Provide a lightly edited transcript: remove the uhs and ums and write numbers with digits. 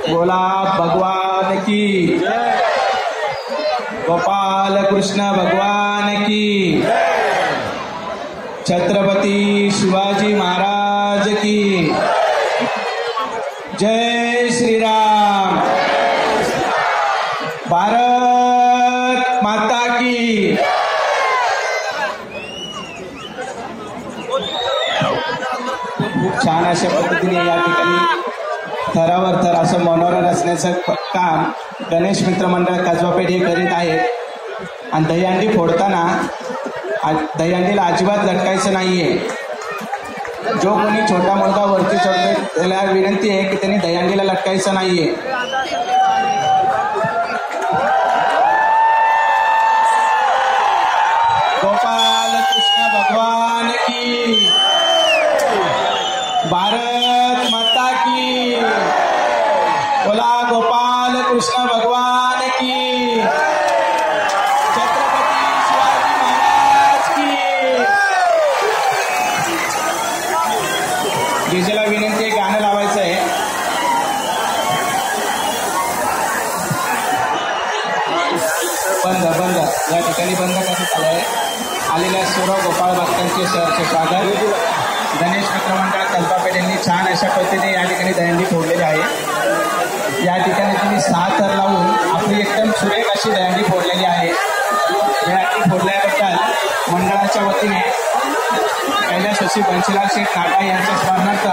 बोला भगवान की गोपाल कृष्ण भगवान की छत्रपती शिवाजी महाराज की जय श्री राम। भारत माता की। खूप छान अशा पद्धतीने या ठिकाणी थरावर थर असं मनोरंजन असण्याचं काम गणेश मित्र मंडळ कसबापेठ हे करीत आहेत। आणि दहीहंडी फोडताना दहीहंडीला अजिबात लटकायचं नाहीये। जो कोणी छोटा मुलगा वरती चढतोय त्याला विनंती आहे की त्यांनी दहीहंडीला लटकायचं नाहीये। गोपाल कृष्ण भगवान की। भारत माता की। बोला गोपाल कृष्ण भगवान की। छत्रपती शिवाजी महाराज की। डीजेला विनंती आहे गाणं लावायचं आहे। बंद बंद या ठिकाणी बंद करण्यात आलं आहे। आलेल्या सर्व गोपाळ भक्तांचे स्वागत। गणेश मित्र मंडळ कसबापेठ यांनी छान अशा पद्धतीने या ठिकाणी दहीहंडी फोडलेली आहे। या ठिकाणी तुम्ही 6 थर लावून आपली एकदम सुरेख अशी दहीहंडी फोडलेली आहे। दहीहंडी फोडल्याबद्दल मंडळाच्या वतीने कैलास बन्सीलाल शेठ नाटा यांच्या स्मरणार्थ